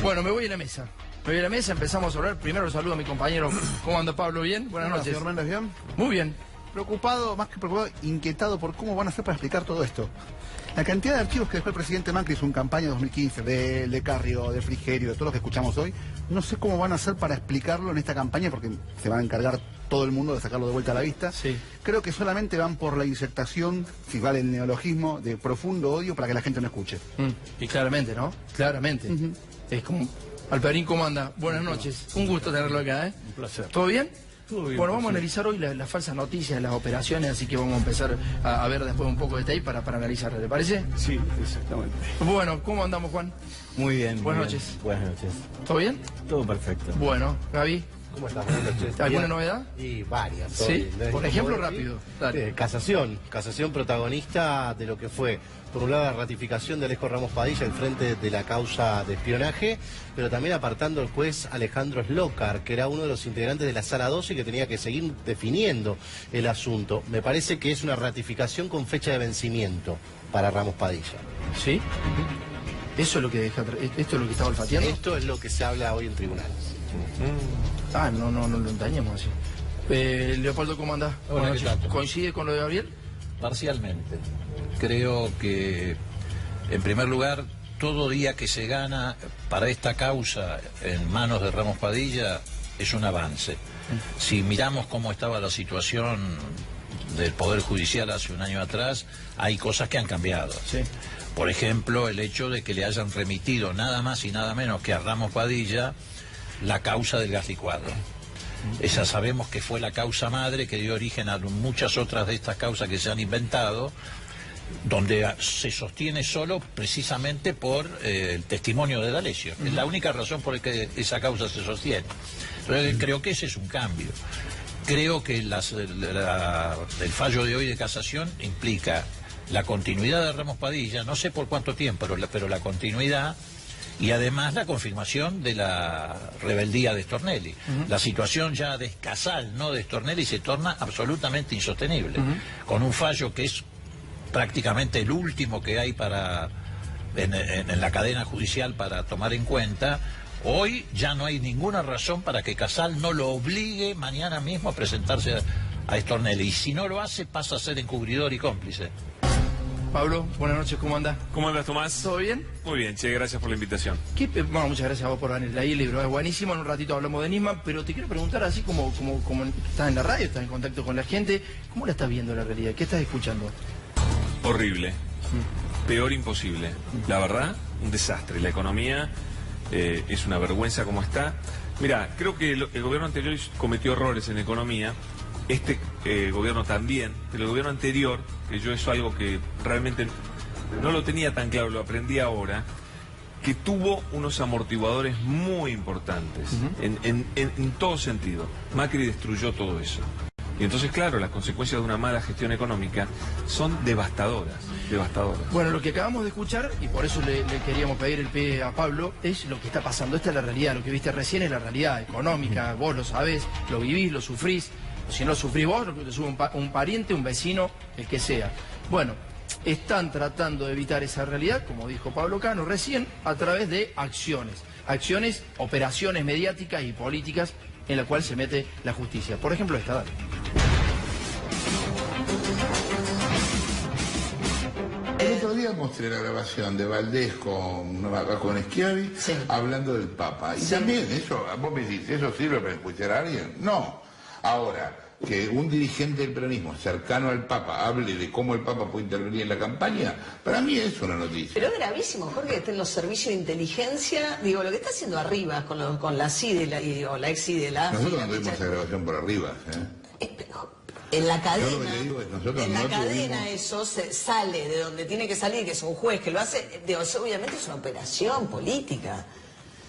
Bueno, me voy a la mesa. Me voy a la mesa, empezamos a hablar. Primero saludo a mi compañero. ¿Cómo anda, Pablo? ¿Bien? Buenas noches. Señor Méndez, ¿bien? Muy bien. Preocupado, más que preocupado, inquietado por cómo van a hacer para explicar todo esto. La cantidad de archivos que dejó el presidente Macri hizo en campaña 2015, de Carrió, de Frigerio, de todo lo que escuchamos hoy, no sé cómo van a hacer para explicarlo en esta campaña, porque se van a encargar todo el mundo de sacarlo de vuelta a la vista. Sí. Creo que solamente van por la insertación, si vale el neologismo, de profundo odio para que la gente no escuche. Y claramente, ¿no? Claramente. Es como... Alperín, ¿cómo anda? Buenas noches. Un gusto tenerlo acá, ¿eh? Un placer. ¿Todo bien? Todo bien. Bueno, vamos a analizar hoy las falsas noticias, las operaciones, así que vamos a empezar a ver después un poco de ahí para analizarlo, ¿le parece? Sí, exactamente. Bueno, ¿cómo andamos, Juan? Muy bien. Buenas muy bien. noches. Buenas noches. ¿Todo bien? Todo perfecto. Bueno, Gaby, ¿Cómo estás? Buenas noches. ¿alguna Bien. novedad? Y varias. Sí, hoy. por ejemplo, rápido. Dale. Casación protagonista de lo que fue, por un lado, la ratificación de Alejo Ramos Padilla al frente de la causa de espionaje, pero también apartando al juez Alejandro Slokar, que era uno de los integrantes de la Sala 12 y que tenía que seguir definiendo el asunto. Me parece que es una ratificación con fecha de vencimiento para Ramos Padilla. ¿Sí? ¿Eso es lo que esto es lo que estaba olfateando? Esto es lo que se habla hoy en tribunales. Ah, no lo engañemos así. Leopoldo, ¿cómo andás? Hola, ¿qué tal? ¿Coincide con lo de Gabriel? Parcialmente. Creo que, en primer lugar, todo día que se gana para esta causa en manos de Ramos Padilla es un avance. Si miramos cómo estaba la situación del Poder Judicial hace un año atrás, hay cosas que han cambiado. Sí. Por ejemplo, el hecho de que le hayan remitido nada más y nada menos que a Ramos Padilla la causa del gas licuado. Esa sabemos que fue la causa madre que dio origen a muchas otras de estas causas que se han inventado, donde se sostiene solo precisamente por el testimonio de D'Alessio. Es la única razón por la que esa causa se sostiene. Entonces creo que ese es un cambio. Creo que el fallo de hoy de casación implica la continuidad de Ramos Padilla, no sé por cuánto tiempo, pero la continuidad, y además la confirmación de la rebeldía de Stornelli. La situación ya de Casal, no de Stornelli, se torna absolutamente insostenible, con un fallo que es prácticamente el último que hay en la cadena judicial para tomar en cuenta. Hoy ya no hay ninguna razón para que Casal no lo obligue mañana mismo a presentarse a Stornelli, y si no lo hace pasa a ser encubridor y cómplice. Pablo, buenas noches, ¿cómo andás? ¿Cómo andas, Tomás? ¿Todo bien? Muy bien, che, gracias por la invitación. Bueno, muchas gracias a vos por venir. Leí el libro, es buenísimo. En un ratito hablamos de Nisman, pero te quiero preguntar, así como estás en la radio, estás en contacto con la gente, ¿cómo la estás viendo la realidad? ¿Qué estás escuchando? Horrible. Peor imposible. La verdad, un desastre. La economía es una vergüenza como está. Mira, creo que el gobierno anterior cometió errores en economía. Este gobierno también, pero el gobierno anterior, que yo eso es algo que realmente no lo tenía tan claro, lo aprendí ahora, que tuvo unos amortiguadores muy importantes, en todo sentido. Macri destruyó todo eso. Y entonces, claro, las consecuencias de una mala gestión económica son devastadoras, devastadoras. Bueno, lo que acabamos de escuchar, y por eso le queríamos pedir el pie a Pablo, es lo que está pasando. Esta es la realidad, lo que viste recién es la realidad económica, vos lo sabés, lo vivís, lo sufrís. Si no sufrís vos, lo que te sube un pariente, un vecino, el que sea. Bueno, están tratando de evitar esa realidad, como dijo Pablo Cano recién, a través de acciones. Acciones, operaciones mediáticas y políticas en la cual se mete la justicia. Por ejemplo, esta, dale. El otro día mostré la grabación de Valdés con Schiavi, sí, hablando del Papa. Y sí, también eso, vos me decís, ¿eso sirve para escuchar a alguien? No. Ahora, que un dirigente del peronismo cercano al Papa hable de cómo el Papa puede intervenir en la campaña, para mí es una noticia. Pero es gravísimo, Jorge, que estén los servicios de inteligencia, digo, lo que está haciendo arriba con la CIDE o la ex CIDE, Nosotros no tuvimos esa grabación por arriba, en la cadena, yo lo que le digo es, nosotros en la no cadena tuvimos... eso sale de donde tiene que salir, que es un juez que lo hace, obviamente es una operación política.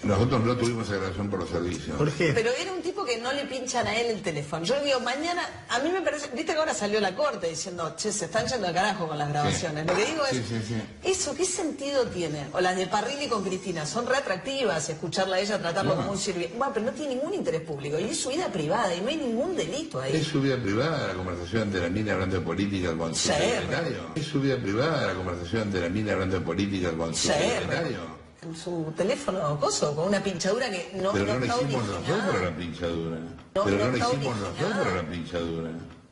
Nosotros no tuvimos esa grabación por los servicios. ¿Por qué? Pero era un tipo que no le pinchan a él el teléfono. Yo digo, mañana, a mí me parece, viste que ahora salió la corte diciendo, che, se están yendo al carajo con las grabaciones. Lo que digo es, ¿eso qué sentido tiene? O las de Parrilli con Cristina, son re atractivas, escucharla a ella, tratarlo como un sirviente. Bueno, pero no tiene ningún interés público, y es su vida privada, y no hay ningún delito ahí. ¿Es su vida privada la conversación de la mina hablando de política con su secretario? ¿Es su vida privada la conversación de la mina hablando de política con su secretario? en su teléfono coso, con una pinchadura que no Pero no lo está hicimos originada. nosotros la pinchadura. No, Pero no no lo está hicimos originada. nosotros la pinchadura.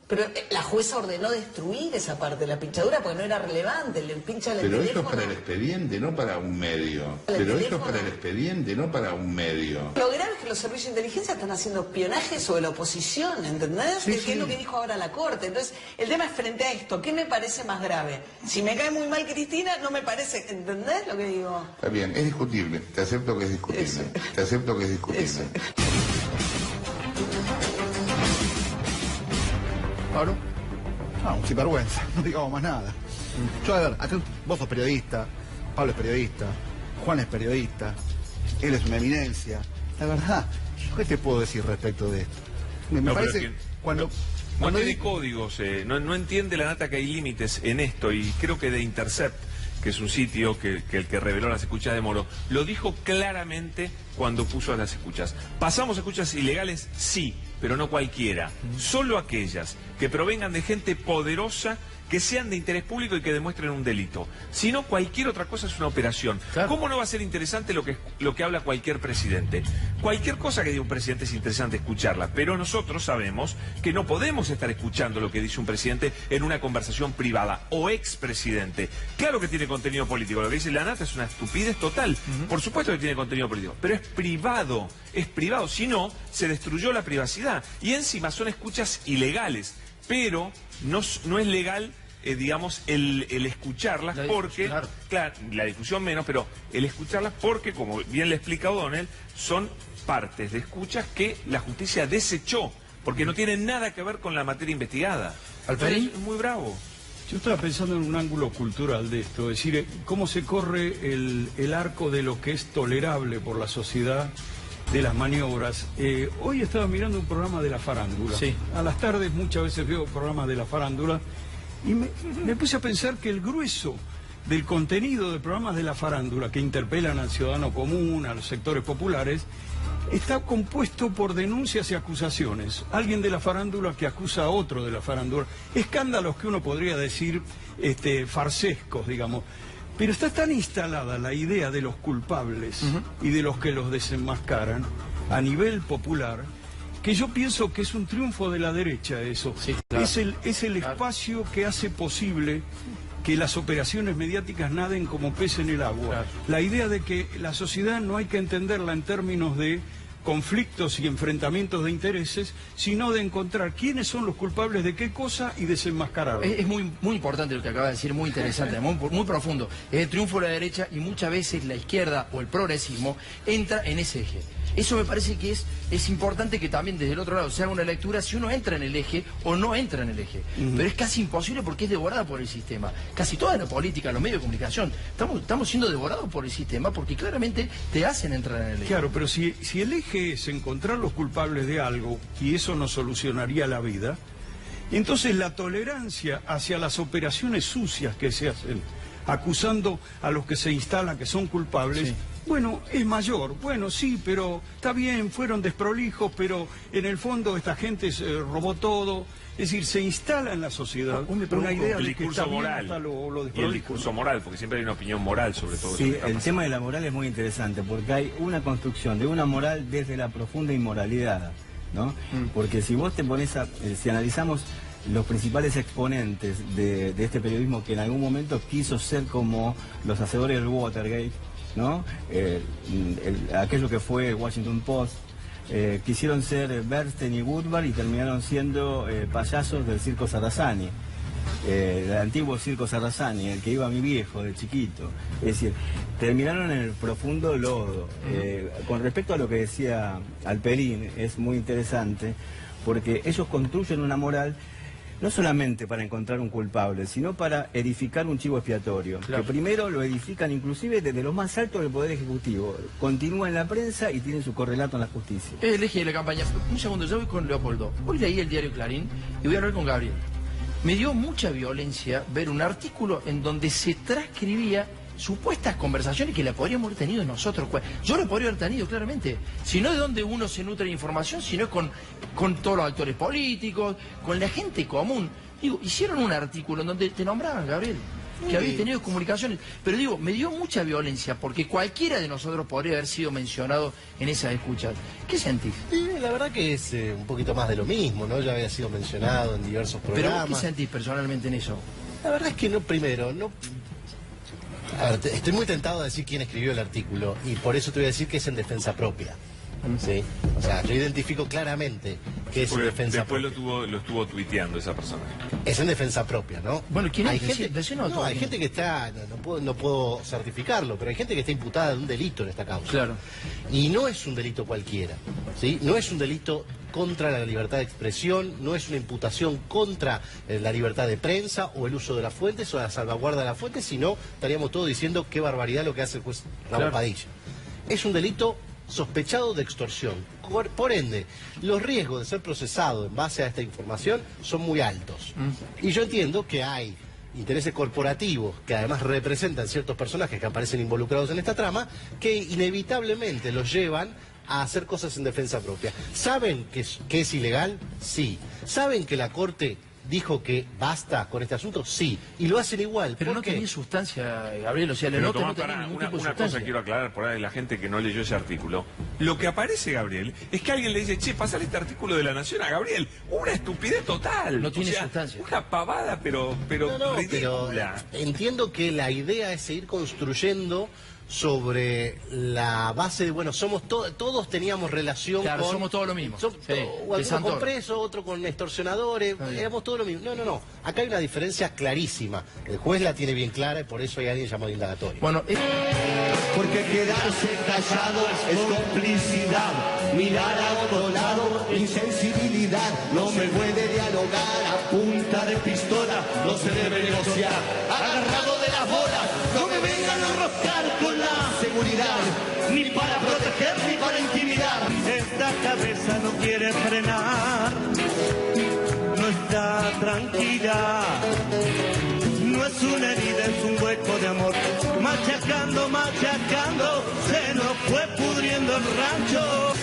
Pero la jueza ordenó destruir esa parte de la pinchadura porque no era relevante, le pinchan el Pero teléfono. eso es para el expediente, no para un medio. Pero eso es para el expediente, no para un medio. Lo grave es que los servicios de inteligencia están haciendo espionaje sobre la oposición, ¿entendés? Sí, que sí. es lo que dijo ahora la Corte. Entonces, el tema es frente a esto, ¿qué me parece más grave? Si me cae muy mal Cristina, no me parece, ¿entendés lo que digo? Está bien, es discutible. Te acepto que es discutible. Eso. Te acepto que es discutible. Eso. ¿Pablo? No, un sinvergüenza, no digamos más nada. Yo, a ver, acá vos sos periodista, Pablo es periodista, Juan es periodista, él es una eminencia. La verdad, ¿qué te puedo decir respecto de esto? Me No, pero parece que- cuando... No cuando tiene di- códigos, no entiende la nata que hay límites en esto y creo que The Intercept, que es un sitio que el que reveló las escuchas de Moro, lo dijo claramente cuando puso a las escuchas. ¿Pasamos escuchas ilegales? Sí, pero no cualquiera. Solo aquellas que provengan de gente poderosa, que sean de interés público y que demuestren un delito. Si no, cualquier otra cosa es una operación. Claro. ¿Cómo no va a ser interesante lo que habla cualquier presidente? Cualquier cosa que diga un presidente es interesante escucharla, pero nosotros sabemos que no podemos estar escuchando lo que dice un presidente en una conversación privada o expresidente. Claro que tiene contenido político, lo que dice la nata es una estupidez total. Por supuesto que tiene contenido político, pero es privado, si no, se destruyó la privacidad. Y encima son escuchas ilegales, pero no es legal, digamos, el escucharlas La porque, claro. claro, la discusión menos, pero el escucharlas porque, como bien le explica O'Donnell, son partes de escuchas que la justicia desechó, porque no tienen nada que ver con la materia investigada. Alperín. Es muy bravo. Yo estaba pensando en un ángulo cultural de esto, es decir, cómo se corre el arco de lo que es tolerable por la sociedad, de las maniobras. Hoy estaba mirando un programa de la farándula. Sí. A las tardes muchas veces veo programas de la farándula y me puse a pensar que el grueso del contenido de programas de la farándula que interpelan al ciudadano común, a los sectores populares, está compuesto por denuncias y acusaciones. Alguien de la farándula que acusa a otro de la farándula. Escándalos que uno podría decir farsescos, digamos. Pero está tan instalada la idea de los culpables y de los que los desenmascaran a nivel popular, que yo pienso que es un triunfo de la derecha eso. Sí, claro. Es el espacio que hace posible que las operaciones mediáticas naden como pez en el agua. Claro. La idea de que la sociedad no hay que entenderla en términos de conflictos y enfrentamientos de intereses, sino de encontrar quiénes son los culpables de qué cosa y desenmascararlos. Es muy, muy importante lo que acaba de decir, muy interesante, muy profundo. Es el triunfo de la derecha y muchas veces la izquierda o el progresismo entra en ese eje. Eso me parece que es importante que también desde el otro lado se haga una lectura si uno entra en el eje o no entra en el eje. Pero es casi imposible porque es devorada por el sistema. Casi toda la política, los medios de comunicación, estamos siendo devorados por el sistema porque claramente te hacen entrar en el eje. Claro, pero si el eje es encontrar los culpables de algo, y eso nos solucionaría la vida, entonces la tolerancia hacia las operaciones sucias que se hacen, acusando a los que se instalan que son culpables, Sí. bueno, es mayor. Bueno, sí, pero está bien, fueron desprolijos, pero en el fondo esta gente robó todo. Es decir, se instala en la sociedad una idea El de que discurso está bien moral hasta lo y el desprolijo. discurso moral, porque siempre hay una opinión moral sobre todo eso. Sí, que está el pasando. tema de la moral es muy interesante porque hay una construcción de una moral desde la profunda inmoralidad, ¿no? Porque si vos te pones si analizamos los principales exponentes de este periodismo que en algún momento quiso ser como los hacedores del Watergate, ¿no? Aquello que fue el Washington Post, quisieron ser Bernstein y Woodward y terminaron siendo payasos del circo Sarrasani. El antiguo circo Sarrasani, el que iba a mi viejo de chiquito. Es decir, terminaron en el profundo lodo. Con respecto a lo que decía Alperín, es muy interesante porque ellos construyen una moral no solamente para encontrar un culpable, sino para edificar un chivo expiatorio. Claro. Que primero lo edifican inclusive desde los más altos del Poder Ejecutivo. Continúa en la prensa y tienen su correlato en la justicia. Es el eje de la campaña. Un segundo, yo voy con Leopoldo. Hoy leí el diario Clarín y voy a hablar con Gabriel. Me dio mucha violencia ver un artículo en donde se transcribía supuestas conversaciones que la podríamos haber tenido nosotros. Yo la podría haber tenido, claramente. Si no de dónde uno se nutre de información, sino con todos los actores políticos, con la gente común. Digo, hicieron un artículo en donde te nombraban, Gabriel. que habéis tenido comunicaciones. Pero digo, me dio mucha violencia, porque cualquiera de nosotros podría haber sido mencionado en esas escuchas. ¿Qué sentís? La verdad que es un poquito más de lo mismo, ¿no? Ya había sido mencionado en diversos programas. ¿Pero qué sentís personalmente en eso? La verdad es que no, primero, no... A ver, estoy muy tentado de decir quién escribió el artículo, y por eso te voy a decir que es en defensa propia. ¿Sí? O sea, yo identifico claramente que es en defensa propia. Después lo estuvo tuiteando esa persona. Es en defensa propia, ¿no? Bueno, ¿quién hay es? gente, no, hay gente que está, no puedo certificarlo, pero hay gente que está imputada de un delito en esta causa. Claro. Y no es un delito cualquiera, ¿sí? No es un delito contra la libertad de expresión, no es una imputación contra la libertad de prensa o el uso de las fuentes o la salvaguarda de las fuentes, sino estaríamos todos diciendo qué barbaridad lo que hace el juez Ramos Padilla. Es un delito sospechado de extorsión. Por ende, los riesgos de ser procesado en base a esta información son muy altos. Y yo entiendo que hay intereses corporativos que además representan ciertos personajes que aparecen involucrados en esta trama, que inevitablemente los llevan a hacer cosas en defensa propia. ¿Saben que es ilegal? Sí. ¿Saben que la Corte dijo que basta con este asunto? Sí. Y lo hacen igual. Pero no tenía sustancia, Gabriel, o sea, le noto no tenía ningún tipo de una cosa quiero aclarar por ahí la gente que no leyó ese artículo. Lo que aparece, Gabriel, es que alguien le dice, che, pasale este artículo de La Nación a Gabriel. Una estupidez total. No tiene sustancia. Una pavada, pero ridícula. Pero entiendo que la idea es seguir construyendo sobre la base de, bueno, somos todos teníamos relación con... somos todos lo mismo. Algunos con presos, otro con extorsionadores, éramos todos lo mismo. No. Acá hay una diferencia clarísima. El juez la tiene bien clara y por eso hay alguien llamado indagatorio. Bueno, porque quedarse callado es complicidad. Mirar a otro lado, insensibilidad. No me puede dialogar a punta de pistola. No se debe negociar agarrado de las bolas. No me vengan a enroscar con la seguridad, ni para proteger ni para intimidar. Esta cabeza no quiere frenar, no está tranquila. No es una herida, es un hueco de amor. Machacando, se nos fue pudriendo el rancho.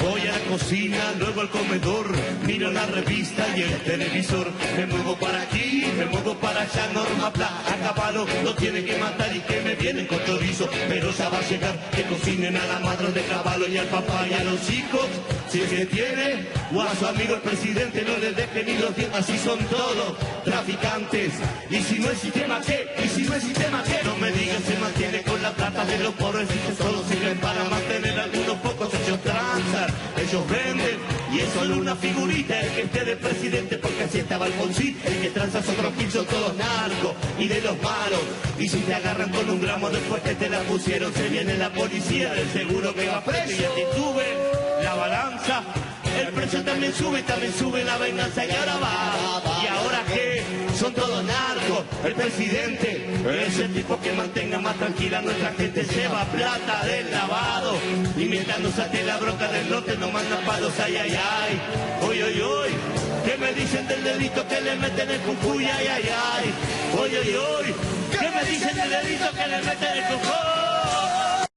Voy a la cocina, luego al comedor, miro la revista y el televisor. Me muevo para aquí, me muevo para allá, Norma Pla, a caballo, lo tiene que matar y que me vienen con chorizo. Pero ya va a llegar, que cocinen a la madre de caballo y al papá y a los hijos. Si es que tiene, o a su amigo el presidente, no le deje ni los dientes, así son todos traficantes. Y si no es sistema, ¿qué? Y si no es sistema, ¿qué? No me digan, se mantiene con la plata de los pobres y que solo sirven para mantener a algunos pocos. Ellos transan, ellos venden, y es solo una figurita el que esté de presidente, porque así estaba Alfonsín, el que transa son roquín, son todos narcos y de los malos. Y si te agarran con un gramo después que te la pusieron, se viene la policía, del seguro que va preso, y así sube la balanza. El precio también sube la venganza y ahora va. ¿Y ahora qué? Son todos narcos. El presidente es el tipo que mantenga más tranquila a nuestra gente. Lleva plata del lavado. Y mientras nos saque la bronca del norte nos manda palos, ay, ay, ay. Oy, oy, oy. ¿Qué me dicen del delito que le meten el Jujuy? Ay, ay, ay. Oy, oy, oy. ¿Qué me dicen del delito que le meten el Jujuy?